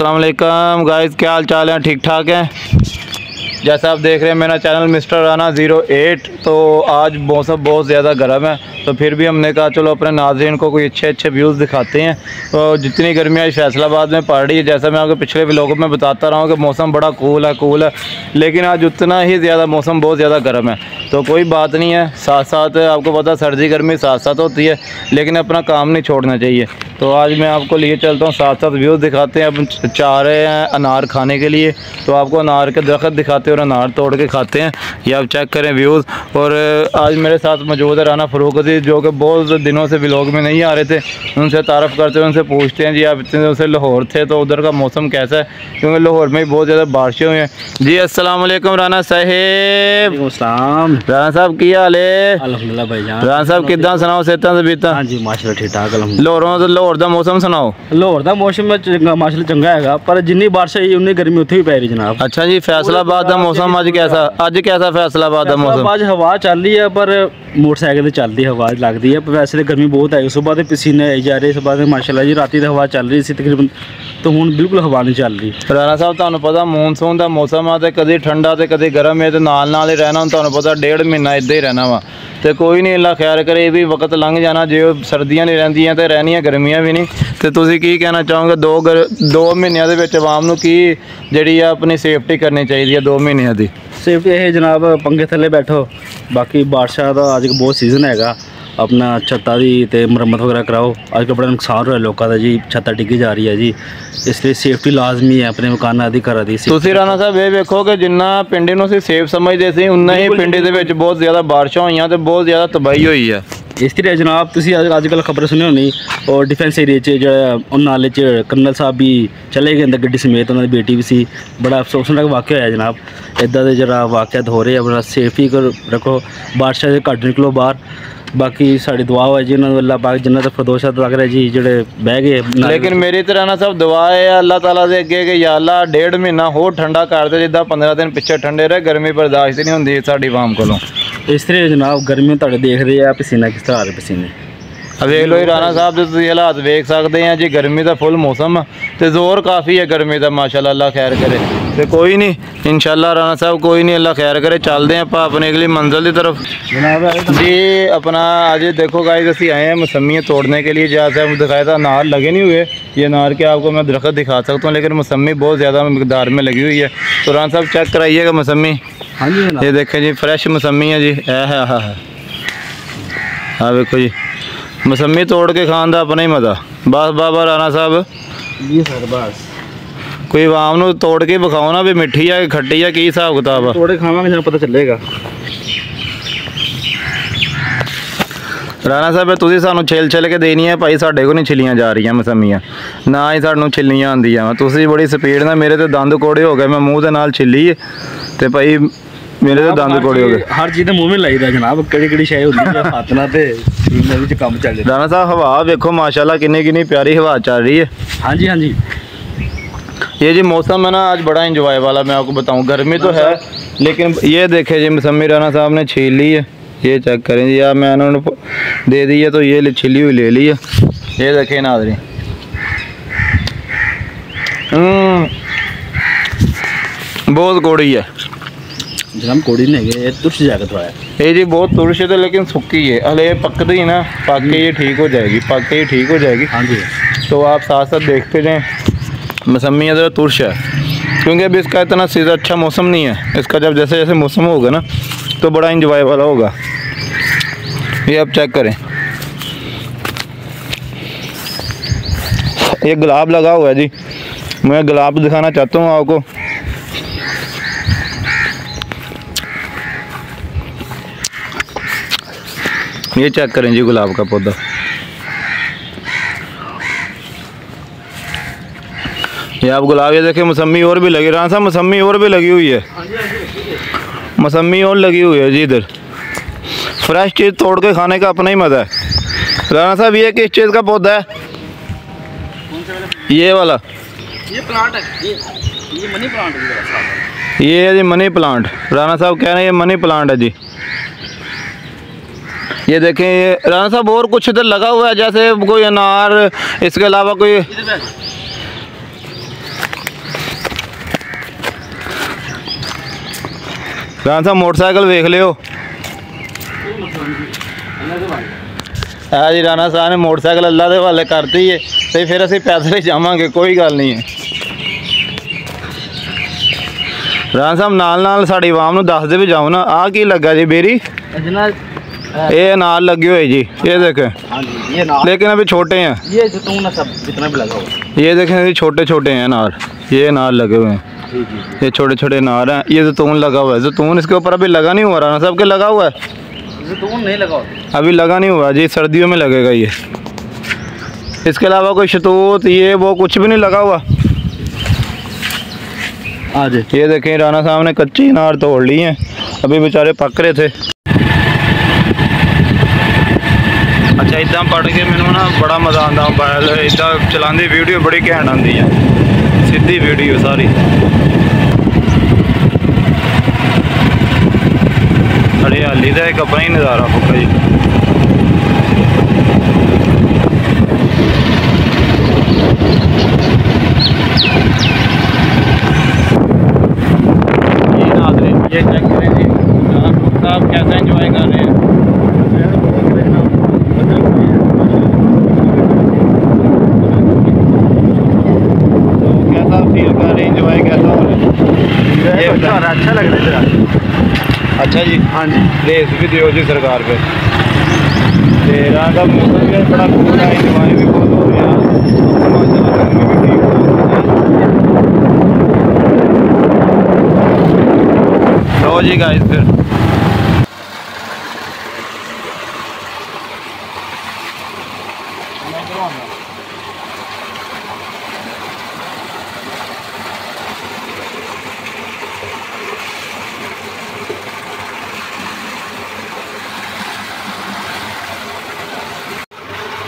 अस्सलाम वालेकुम गाइस, क्या हाल चाल है? ठीक ठाक है। जैसा आप देख रहे हैं मेरा चैनल मिस्टर राना 08। तो आज मौसम बहुत ज़्यादा गर्म है, तो फिर भी हमने कहा चलो अपने नाज़रीन को कोई अच्छे व्यूज़ दिखाते हैं। तो जितनी गर्मी आज फैसलाबाद में पड़ रही है, जैसा मैं आपको पिछले व्लॉगों में बताता रहा हूँ कि मौसम बड़ा कूल है, लेकिन आज उतना ही ज़्यादा मौसम बहुत ज़्यादा गर्म है। तो कोई बात नहीं है, साथ साथ आपको पता सर्दी गर्मी साथ साथ होती है, लेकिन अपना काम नहीं छोड़ना चाहिए। तो आज मैं आपको लिए चलता हूँ, साथ साथ व्यूज़ दिखाते हैं। अब चाह रहे हैं अनार खाने के लिए, तो आपको अनार के दरख्त दिखाते हैं और अनार तोड़ के खाते हैं। ये आप चेक करें व्यूज़। और आज मेरे साथ मौजूद है राना फ़रूक अज़ीज़, जो कि बहुत दिनों से व्लॉग में नहीं आ रहे थे। उनसे तारफ़ करते हैं, उनसे पूछते हैं जी आप इतने दिनों से लाहौर थे तो उधर का मौसम कैसा है, क्योंकि लाहौर में भी बहुत ज़्यादा बारिशें हुई हैं। जी अस्सलाम वालेकुम राना साहेब। राना साहब की हाल है? अल्हम्दुलिल्लाह भाईजान। राना साहब किदा सुनाओ सेहतां तबीयतां? हाँ जी माशाल्लाह ठीक ठाक अल्हम्दुलिल्लाह। लाहौर दा मौसम सुनाओ। लाहौर दा मौसम माशाल्लाह चंगा है, पर जिन्नी बारिश है उन्नी गर्मी उत्थे भी पै रही जनाब। अच्छा जी, फैसलाबाद दा मौसम अज कैसा फैसलाबाद दा मौसम? आज हवा चल रही है, पर मोटरसाइकिल से चलती हवा लगती है। वैसे तो गर्मी बहुत है, सुबह तो पसीने आई जा रहे, सुबह माशाल्लाह जी राती तो हवा चल रही सी तकरीबन, तो हुण बिल्कुल हवा नहीं चल रही। राना साहब तुहानू पता मॉनसून का मौसम आ, तो कभी ठंडा तो कभी गर्म है, तो नाल ही रहना। तुहानू पता 1.5 महीना इदा ही रहना वा, तो कोई नहीं, अल्लाह खैर करे, ये भी वक्त लंघ जाना। जो सर्दियाँ नहीं रहिंदियां तो रहनियां गर्मियां भी नहीं। तो तुसीं की कहना चाहोगे 2 महीनों के विच आवाम नूं की जिहड़ी अपनी सेफ्टी करनी चाहिए 2 महीनों की? सेफ्टी ये जनाब पंखे थले बैठो, बाकी बारिशा का अज बहुत सीजन है, अपना छत्ता की तो मुरम्मत वगैरह कराओ। अजकल बड़ा नुकसान हो रहा है लोगों का जी, छत्ता डिगी जा रही है जी, इसलिए सेफ्टी लाजमी है अपने मकाना की घर की। तुसीं राना साहब ये वेखो कि जिन्ना पिंड नूं असीं सेफ समझते सी, उन्ना ही पिंड दे विच बहुत ज़्यादा बारिशां होईयां ते बहुत ज़्यादा तबाही हुई है। इस तरह जनाब तुसीं अजकल खबर सुनी होनी, और डिफेंस एरिया जो नाले कर्नल साहब भी चले गए अंदर गड्डी समेत, उन्होंने बेटी भी सी। बड़ा अफसोसनाक वाक़या होया जनाब। इदा के जरा वाक़यात हो रहे हैं, अपना सेफ्टी कर रखो, बारिशा से घट निकलो बाहर। बाकी साड़ी दुआ है जी, उन्होंने अल्लाह पाक जन्नत फिरदौस लग रहा है जी जेडे बह गए। लेकिन मेरी तो राना साहब दुआ है अल्लाह ताला दे अगे कि या अल्लाह 1.5 महीना होर ठंडा कर दे, जिद्दां 15 दिन पिछे ठंडे रहे। गर्मी बर्दाश्त नहीं होंदी साडी आवाम कोलों। इस तरह जनाब गर्मी तुहाडे देख रहे हैं पसीना किस तरह आ रहे पसीने। वेख लो राना साहब दे तुसीं हालात वेख सकते हैं जी, गर्मी का फुल मौसम है, तो जोर काफ़ी है गर्मी का माशाल्लाह, अल्लाह खैर करे। तो कोई नहीं, इंशाल्लाह राना साहब कोई नहीं, अल्लाह खैर करे। चलते हैं आप अपने अगली मंजिल की तरफ जनाब जी। अपना आज देखो गाइस, असी आए हैं मौसमियाँ तोड़ने के लिए। जैसे हम दिखाया था अनार लगे नहीं हुए, ये अनार के आपको मैं दरख्त दिखा सकता हूँ, लेकिन मौसमी बहुत ज़्यादा मकदार में लगी हुई है। तो राना साहब चेक कराइएगा मौसमी। हाँ जी, ये देखें जी, फ्रेश मौसमी है जी। हाँ देखो जी, मौसमी तोड़ के खान का अपना ही मज़ा। बस बाबा राना साहब जी सर, बस कोई आवाम नूं तोड़ के विखाओ ना भी मिठी है कि खट्टी है, की हिसाब किताब है। तोड़े खावांगे जब पता चलेगा। राना साहब तुसीं सानूं छिल के देनी है भाई, साडे को नहीं छिलियां जा रही मौसमियां, ना ही सानूं छिलियां आंदियां। तुसीं बड़ी स्पीड ना, मेरे तो दंद कोड़े हो गए, मैं मूँह दे नाल छिली है तो भाई मेरे तो दंद कोड़े हो गए। हर चीज़ मूँह में लाइदा जनाब, केड़ी शय होंदी है हाथ नाल ते विच काम चल रहा। राना साहब हवा देखो माशाल्लाह कितनी प्यारी हवा चल रही है। हाँ जी, हाँ जी। ये जी मौसम है ना आज बड़ा इंजॉय वाला, मैं आपको बताऊं। गर्मी तो है, लेकिन ये देखे जी मौसमी राना साहब ने छील ली है। ये चेक करें जी, यार मैं उन्होंने दे दी है, तो ये छिली हुई ले ली है। ये देखें नाज़रीन, बहुत कौड़ी है जनाब। कौड़ी नहीं है, तुरश जाएगा थोड़ा। ये जी बहुत तुरश है, तो लेकिन सुक्की है, हले पकती है ना, पक के ये ठीक हो जाएगी, पक के ये ठीक हो जाएगी। हाँ जी। तो आप साथ साथ देखते जाएँ। मौसमी ज़रा तुरश है, क्योंकि अभी इसका इतना सीधा अच्छा मौसम नहीं है। इसका जब जैसे जैसे मौसम होगा ना, तो बड़ा इंजॉय वाला होगा। ये आप चेक करें, ये गुलाब लगा हुआ है जी, मैं गुलाब दिखाना चाहता हूँ आपको। ये चेक करें जी गुलाब का पौधा। ये आप गुलाब ये देखें, मौसमी और भी लगी। राना साहब मौसमी और भी लगी हुई है, मौसमी और लगी हुई है जी। इधर फ्रेश चीज़ तोड़ के खाने का अपना ही मज़ा है। राना साहब ये किस चीज़ का पौधा है? ये वाला, ये प्लांट है, ये मनी प्लांट है। ये है जी मनी प्लांट। राना साहब कह रहे हैं ये मनी प्लांट है जी। ये देखें, ये राना साहब और कुछ इधर लगा हुआ है, जैसे कोई अनार, इसके अलावा कोई ਰਾਣਾ ਸਾਹਿਬ ਮੋਟਰਸਾਈਕਲ ਵੇਖ ਲਿਓ। ਜੀ ਰਾਣਾ ਸਾਹਿਬ ਨੇ ਮੋਟਰਸਾਈਕਲ ਅੱਲਾ ਦੇ ਹਵਾਲੇ ਕਰਤੀ ਹੈ ਤੇ ਫਿਰ ਅਸੀਂ ਪੈਦਲ ਹੀ ਜਾਵਾਂਗੇ, ਕੋਈ ਗੱਲ ਨਹੀਂ ਹੈ। ਰਾਣਾ ਸਾਹਿਬ ਨਾਲ ਸਾਡੀ ਆਵਾਮ ਨੂੰ ਦੱਸਦੇ ਵੀ ਜਾਓ ਨਾ, ਆਹ ਕੀ ਲੱਗਾ ਜੀ ਬੇਰੀ? ये अनार लगे हुए जी, ये देखें। हाँ जी, ये अनार लेकिन अभी छोटे हैं। ये जैतून है सब जितना भी लगा हुआ। ये देखें जी, छोटे छोटे हैं अनार, ये अनार लगे हुए हैं। जी जी, ये छोटे छोटे अनार हैं। ये जैतून लगा हुआ है, जैतून इसके ऊपर अभी लगा नहीं हुआ। राना साहब के लगा हुआ है? जैतून नहीं लगा हुआ, अभी लगा नहीं हुआ जी, सर्दियों में लगेगा ये। इसके अलावा कोई शतूत ये वो कुछ भी नहीं लगा हुआ। आज ये देखें राना साहब ने कच्ची अनार तोड़ ली हैं, अभी बेचारे पक रहे थे। अच्छा इदा पढ़ के मैंने ना बड़ा मज़ा आता मोबाइल इदा चलाने वीडियो बड़ी घैंट आती है, सीधी वीडियो सारी। हरियाली का एक अपना ही नज़ारा होगा जी। ये चेक करें जी, साहब कैसा एंजॉय कर रहे हैं। तो कैसा फील कर रहे हैं, एंजॉय कैसा हो रहा है? ये अच्छा लग रहा है। अच्छा जी, हाँ जी, रेस भी दियो जी सरकार पे। रात का मौसम भी बड़ा कूल है, एंजॉय भी बहुत हो रहा है, माशाल्लाह गर्मी भी ठीक हो रही है। लो जी गाइस फिर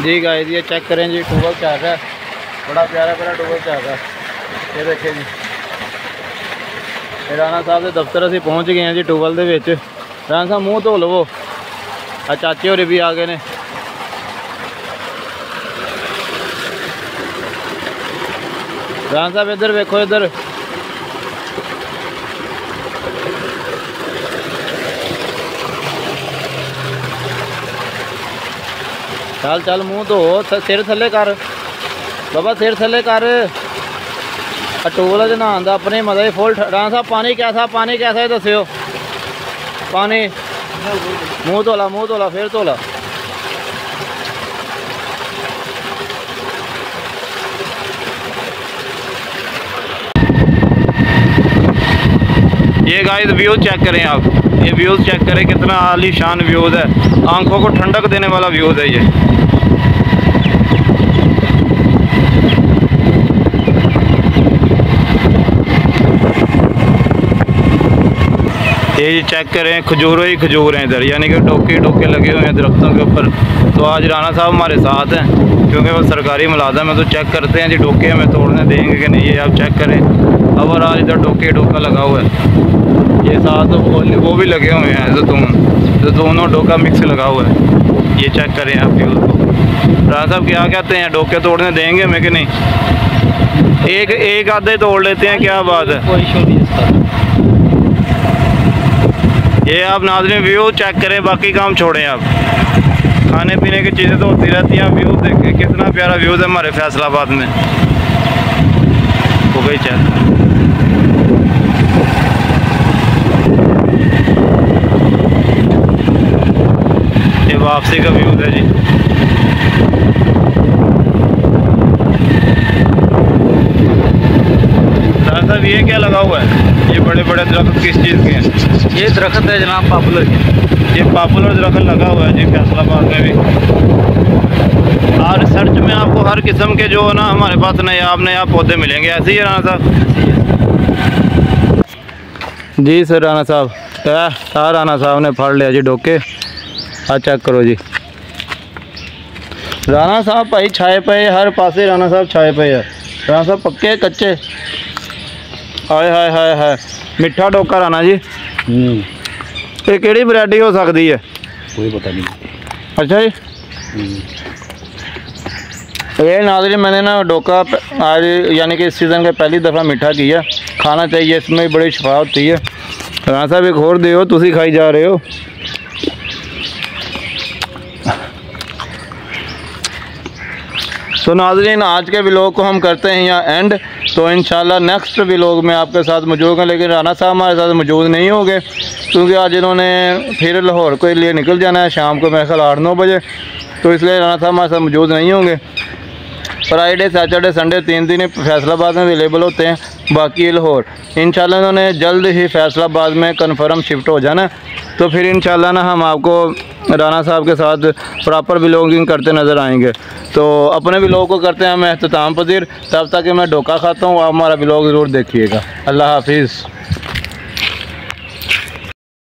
जी गाइस ये चेक करें जी, टूबल चल रहा है, बड़ा प्यारा प्यारा टूबल चल रहा है। ये देखें जी, राना साहब के दफ्तर असीं पहुँच गए हैं जी टूबल दे विच। राना साहब मूँह धो लवो, आ चाचे होरे भी आ गए ने। राना साहब इधर वेखो, इधर चल चल मूँह धो, सिर थले कर बाबा, सिर थले कर। टूबल च नहान का अपने मजा ही फुल। राना साहब पानी कैसा है दस्यो? पानी मूँह धोला, मूँह धोला, फिर धोला। ये गाइस व्यूज़ चेक करें आप, ये व्यूज़ चेक करें, कितना आलीशान व्यूज़ है, आंखों को ठंडक देने वाला व्यूज़ है ये चेक करें, खजूरों ही खजूर हैं इधर, यानी कि डोके डोके लगे हुए हैं दरख्तों के ऊपर। तो आज राना साहब हमारे साथ हैं क्योंकि वो सरकारी मुलाजम है, तो चेक करते हैं जी डोके हमें तोड़ने देंगे कि नहीं। ये आप चेक करें, और आज इधर डोके डोका लगा हुआ है। ये साथ वो भी लगे हुए हैं जैतून और डोका मिक्स लगा हुआ है। ये चेक करें आप व्यूज़ को। राना साहब क्या कहते हैं, डोके तोड़ने देंगे हमें कि नहीं? एक आधे तोड़ लेते हैं, क्या बात है। कोई इशू नहीं इसका। ये आप नाज़रीन व्यू चेक करें, बाकी काम छोड़ें आप। खाने पीने की चीज़ें तो होती रहती हैं, व्यू देखें कितना प्यारा व्यूज़ है हमारे फैसलाबाद में। हो गई चेक। ये वापसी का व्यूज़ है जी। साहब ये क्या लगा हुआ है? ये बड़े बड़े दरख्त किस चीज़ के हैं? ये दरख्त है जनाब पॉपुलर के। ये पॉपुलर दरख्त लगा हुआ है जी फैसलाबाद में भी। और रिसर्च में आपको हर किस्म के जो ना हमारे पास नया पौधे मिलेंगे, ऐसे ही है राना साहब? जी सर राना साहब, राना साहब ने फड़ लिया जी डोके। हाँ चेक करो जी, राना साहब भाई छाए पे हर पासे, राना साहब छाए पे है। राना साहब पक्के कच्चे, हाय हाय हाय हाय, मिठा डोका राना जी। ये केड़ी वैरायटी हो सकती है? कोई पता नहीं। अच्छा जी, ये नाज़रीन मैंने ना डोका आज यानी कि इस सीज़न के पहली दफ़ा मीठा किया। खाना चाहिए, इसमें बड़ी शफा होती है। राणा साहब एक और दे तुसी खाई जा रहे हो। तो नाज़रीन आज के व्लॉग को हम करते हैं यहाँ एंड। तो इंशाल्लाह नेक्स्ट व्लॉग में आपके साथ मौजूद हैं, लेकिन राणा साहब हमारे साथ मौजूद नहीं होंगे क्योंकि आज इन्होंने फिर लाहौर के लिए निकल जाना है शाम को मेरे ख्याल 8-9 बजे, तो इसलिए राणा साहब हमारे साथ मौजूद नहीं होंगे। फ्राइडे सैटरडे संडे 3 दिन फैसलाबाद में अवेलेबल होते हैं, बाकी लाहौर। इंशाल्लाह इन्होंने जल्द ही फैसलाबाद में कन्फर्म शिफ्ट हो जाना, तो फिर इंशाल्लाह ना हम आपको राणा साहब के साथ प्रॉपर व्लॉगिंग करते नज़र आएंगे। तो अपने व्लॉग को करते हैं हम अख्ताम पजीर, तब तक मैं डोका खाता हूँ, आप हमारा व्लॉग ज़रूर देखिएगा। अल्लाह हाफिज़।